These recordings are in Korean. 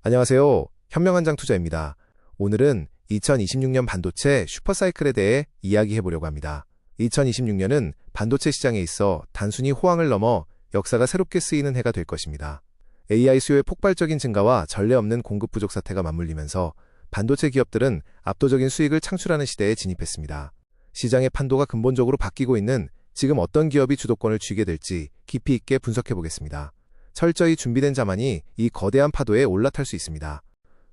안녕하세요. 현명한장 투자입니다. 오늘은 2026년 반도체 슈퍼사이클에 대해 이야기해 보려고 합니다. 2026년은 반도체 시장에 있어 단순히 호황을 넘어 역사가 새롭게 쓰이는 해가 될 것입니다. AI 수요의 폭발적인 증가와 전례 없는 공급 부족 사태가 맞물리면서 반도체 기업들은 압도적인 수익을 창출하는 시대에 진입했습니다. 시장의 판도가 근본적으로 바뀌고 있는 지금 어떤 기업이 주도권을 쥐게 될지 깊이 있게 분석해 보겠습니다. 철저히 준비된 자만이 이 거대한 파도에 올라탈 수 있습니다.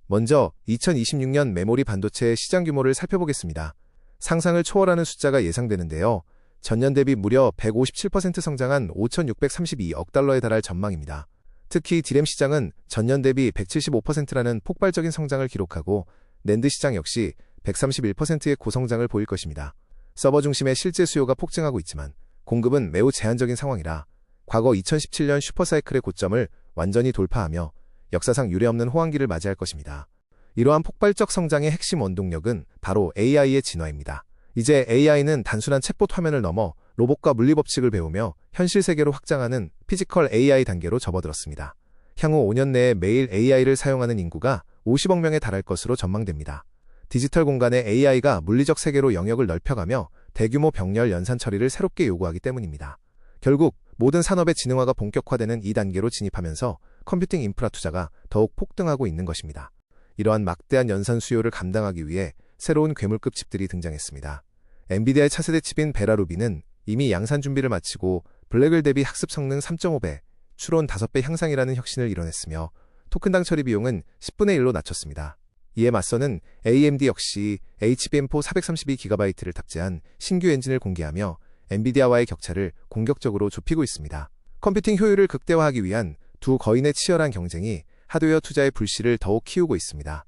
먼저 2026년 메모리 반도체의 시장 규모를 살펴보겠습니다. 상상을 초월하는 숫자가 예상되는데요. 전년 대비 무려 157% 성장한 5,632억 달러에 달할 전망입니다. 특히 디램 시장은 전년 대비 175%라는 폭발적인 성장을 기록하고 낸드 시장 역시 131%의 고성장을 보일 것입니다. 서버 중심의 실제 수요가 폭증하고 있지만 공급은 매우 제한적인 상황이라 과거 2017년 슈퍼사이클의 고점을 완전히 돌파하며 역사상 유례없는 호황기를 맞이할 것입니다. 이러한 폭발적 성장의 핵심 원동력은 바로 AI의 진화입니다. 이제 AI는 단순한 챗봇 화면을 넘어 로봇과 물리법칙을 배우며 현실 세계로 확장하는 피지컬 AI 단계로 접어들었습니다. 향후 5년 내에 매일 AI를 사용하는 인구가 50억 명에 달할 것으로 전망됩니다. 디지털 공간의 AI가 물리적 세계로 영역을 넓혀가며 대규모 병렬 연산 처리를 새롭게 요구하기 때문입니다. 결국 모든 산업의 지능화가 본격화되는 이 단계로 진입하면서 컴퓨팅 인프라 투자가 더욱 폭등하고 있는 것입니다. 이러한 막대한 연산 수요를 감당하기 위해 새로운 괴물급 칩들이 등장했습니다. 엔비디아의 차세대 칩인 베라 루비는 이미 양산 준비를 마치고 블랙을 대비 학습 성능 3.5배, 추론 5배 향상이라는 혁신을 이뤄냈으며 토큰당 처리 비용은 10분의 1로 낮췄습니다. 이에 맞서는 AMD 역시 HBM4 432GB를 탑재한 신규 엔진을 공개하며 엔비디아와의 격차를 공격적으로 좁히고 있습니다. 컴퓨팅 효율을 극대화하기 위한 두 거인의 치열한 경쟁이 하드웨어 투자의 불씨를 더욱 키우고 있습니다.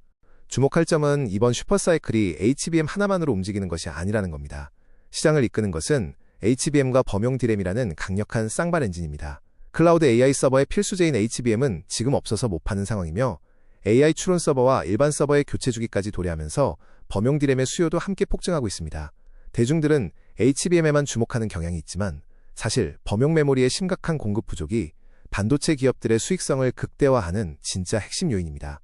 주목할 점은 이번 슈퍼사이클이 HBM 하나만으로 움직이는 것이 아니라는 겁니다. 시장을 이끄는 것은 HBM과 범용 디램이라는 강력한 쌍발 엔진입니다. 클라우드 AI 서버의 필수제인 HBM은 지금 없어서 못 파는 상황이며 AI 추론 서버와 일반 서버의 교체 주기까지 도래하면서 범용 디램의 수요도 함께 폭증하고 있습니다. 대중들은 HBM에만 주목하는 경향이 있지만 사실 범용 메모리의 심각한 공급 부족이 반도체 기업들의 수익성을 극대화하는 진짜 핵심 요인입니다.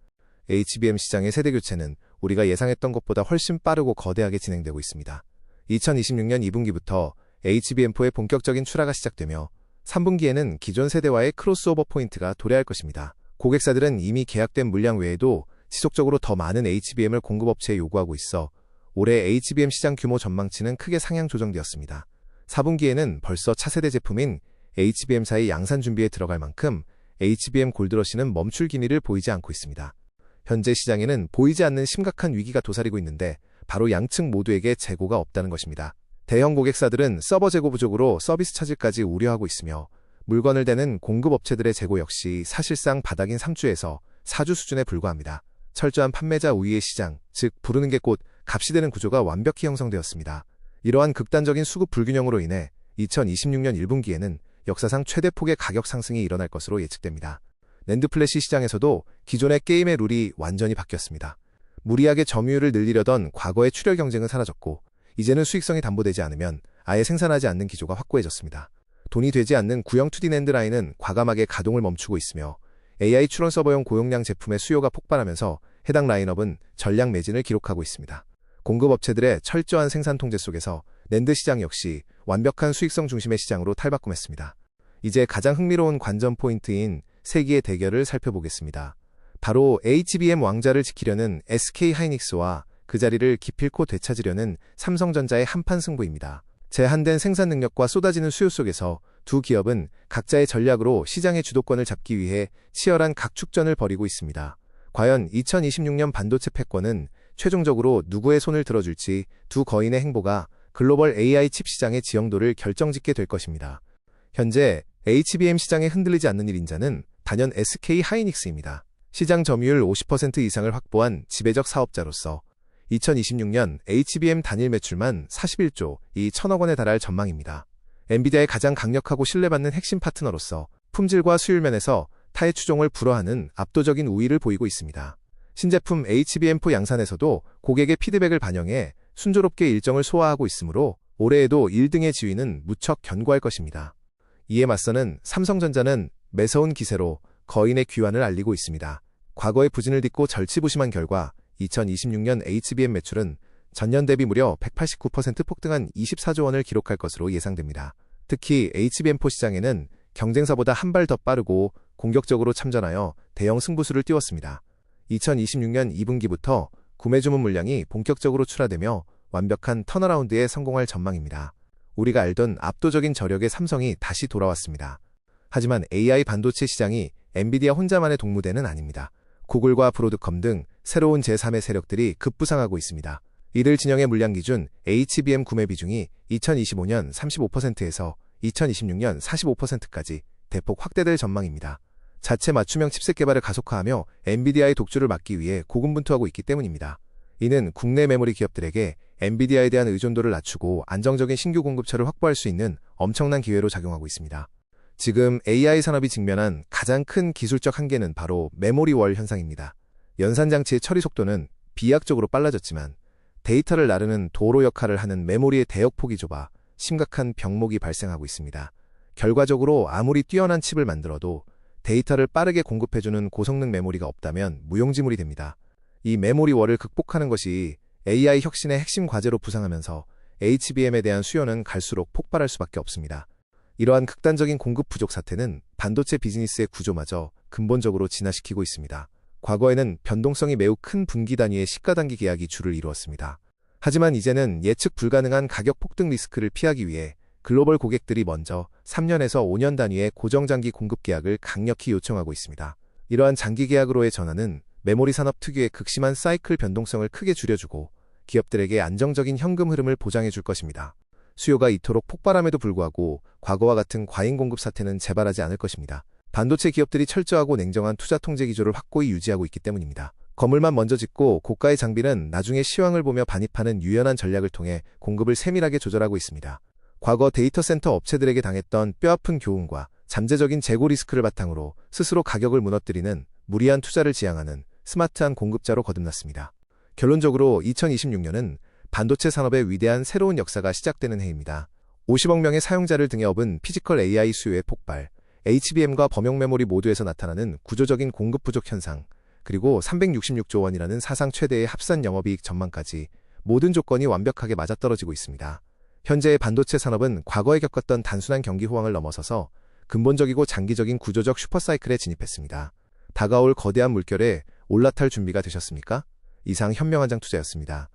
HBM 시장의 세대 교체는 우리가 예상했던 것보다 훨씬 빠르고 거대하게 진행되고 있습니다. 2026년 2분기부터 HBM4의 본격적인 출하가 시작되며 3분기에는 기존 세대와의 크로스오버 포인트가 도래할 것입니다. 고객사들은 이미 계약된 물량 외에도 지속적으로 더 많은 HBM을 공급업체에 요구하고 있어 올해 HBM 시장 규모 전망치는 크게 상향 조정되었습니다. 4분기에는 벌써 차세대 제품인 HBM4의 양산 준비에 들어갈 만큼 HBM 골드러시는 멈출 기미를 보이지 않고 있습니다. 현재 시장에는 보이지 않는 심각한 위기가 도사리고 있는데 바로 양측 모두에게 재고가 없다는 것입니다. 대형 고객사들은 서버 재고 부족으로 서비스 차질까지 우려하고 있으며 물건을 대는 공급업체들의 재고 역시 사실상 바닥인 3주에서 4주 수준에 불과합니다. 철저한 판매자 우위의 시장, 즉 부르는 게 곧 값이 되는 구조가 완벽히 형성되었습니다. 이러한 극단적인 수급 불균형으로 인해 2026년 1분기에는 역사상 최대폭의 가격 상승이 일어날 것으로 예측됩니다. 낸드 플래시 시장에서도 기존의 게임의 룰이 완전히 바뀌었습니다. 무리하게 점유율을 늘리려던 과거의 출혈 경쟁은 사라졌고 이제는 수익성이 담보되지 않으면 아예 생산하지 않는 기조가 확고해졌습니다. 돈이 되지 않는 구형 2D 낸드 라인은 과감하게 가동을 멈추고 있으며 AI 추론 서버용 고용량 제품의 수요가 폭발하면서 해당 라인업은 전량 매진을 기록하고 있습니다. 공급업체들의 철저한 생산 통제 속에서 낸드 시장 역시 완벽한 수익성 중심의 시장으로 탈바꿈했습니다. 이제 가장 흥미로운 관전 포인트인 세기의 대결을 살펴보겠습니다. 바로 HBM 왕좌를 지키려는 SK 하이닉스와 그 자리를 기필코 되찾으려는 삼성전자의 한판 승부입니다. 제한된 생산 능력과 쏟아지는 수요 속에서 두 기업은 각자의 전략으로 시장의 주도권을 잡기 위해 치열한 각축전을 벌이고 있습니다. 과연 2026년 반도체 패권은 최종적으로 누구의 손을 들어줄지 두 거인의 행보가 글로벌 AI 칩 시장의 지형도를 결정짓게 될 것입니다. 현재 HBM 시장에 흔들리지 않는 1인자는 단연 SK 하이닉스입니다. 시장 점유율 50% 이상을 확보한 지배적 사업자로서 2026년 HBM 단일 매출만 41조 2천억 원에 달할 전망입니다. 엔비디아의 가장 강력하고 신뢰받는 핵심 파트너로서 품질과 수율 면에서 타의 추종을 불허하는 압도적인 우위를 보이고 있습니다. 신제품 HBM4 양산에서도 고객의 피드백을 반영해 순조롭게 일정을 소화하고 있으므로 올해에도 1등의 지위는 무척 견고할 것입니다. 이에 맞서는 삼성전자는 매서운 기세로 거인의 귀환을 알리고 있습니다. 과거의 부진을 딛고 절치부심한 결과 2026년 HBM 매출은 전년 대비 무려 189% 폭등한 24조 원을 기록할 것으로 예상됩니다. 특히 HBM4 시장에는 경쟁사보다 한 발 더 빠르고 공격적으로 참전하여 대형 승부수를 띄웠습니다. 2026년 2분기부터 구매 주문 물량이 본격적으로 출하되며 완벽한 턴어라운드에 성공할 전망입니다. 우리가 알던 압도적인 저력의 삼성이 다시 돌아왔습니다. 하지만 AI 반도체 시장이 엔비디아 혼자만의 동무대는 아닙니다. 구글과 브로드컴 등 새로운 제3의 세력들이 급부상하고 있습니다. 이들 진영의 물량 기준 HBM 구매 비중이 2025년 35%에서 2026년 45%까지 대폭 확대될 전망입니다. 자체 맞춤형 칩셋 개발을 가속화하며 엔비디아의 독주를 막기 위해 고군분투하고 있기 때문입니다. 이는 국내 메모리 기업들에게 엔비디아에 대한 의존도를 낮추고 안정적인 신규 공급처를 확보할 수 있는 엄청난 기회로 작용하고 있습니다. 지금 AI 산업이 직면한 가장 큰 기술적 한계는 바로 메모리 월 현상입니다. 연산장치의 처리 속도는 비약적으로 빨라졌지만 데이터를 나르는 도로 역할을 하는 메모리의 대역폭이 좁아 심각한 병목이 발생하고 있습니다. 결과적으로 아무리 뛰어난 칩을 만들어도 데이터를 빠르게 공급해주는 고성능 메모리가 없다면 무용지물이 됩니다. 이 메모리 월을 극복하는 것이 AI 혁신의 핵심 과제로 부상하면서 HBM에 대한 수요는 갈수록 폭발할 수밖에 없습니다. 이러한 극단적인 공급 부족 사태는 반도체 비즈니스의 구조마저 근본적으로 진화시키고 있습니다. 과거에는 변동성이 매우 큰 분기 단위의 시가단기 계약이 주를 이루었습니다. 하지만 이제는 예측 불가능한 가격 폭등 리스크를 피하기 위해 글로벌 고객들이 먼저 3년에서 5년 단위의 고정장기 공급 계약을 강력히 요청하고 있습니다. 이러한 장기 계약으로의 전환은 메모리 산업 특유의 극심한 사이클 변동성을 크게 줄여주고 기업들에게 안정적인 현금 흐름을 보장해 줄 것입니다. 수요가 이토록 폭발함에도 불구하고 과거와 같은 과잉 공급 사태는 재발하지 않을 것입니다. 반도체 기업들이 철저하고 냉정한 투자 통제 기조를 확고히 유지하고 있기 때문입니다. 건물만 먼저 짓고 고가의 장비는 나중에 시황을 보며 반입하는 유연한 전략을 통해 공급을 세밀하게 조절하고 있습니다. 과거 데이터 센터 업체들에게 당했던 뼈아픈 교훈과 잠재적인 재고 리스크를 바탕으로 스스로 가격을 무너뜨리는 무리한 투자를 지향하는 스마트한 공급자로 거듭났습니다. 결론적으로 2026년은 반도체 산업의 위대한 새로운 역사가 시작되는 해입니다. 50억 명의 사용자를 등에 업은 피지컬 AI 수요의 폭발, HBM과 범용 메모리 모두에서 나타나는 구조적인 공급 부족 현상, 그리고 366조 원이라는 사상 최대의 합산 영업이익 전망까지 모든 조건이 완벽하게 맞아떨어지고 있습니다. 현재의 반도체 산업은 과거에 겪었던 단순한 경기 호황을 넘어서서 근본적이고 장기적인 구조적 슈퍼사이클에 진입했습니다. 다가올 거대한 물결에 올라탈 준비가 되셨습니까? 이상 현명한 장 투자였습니다.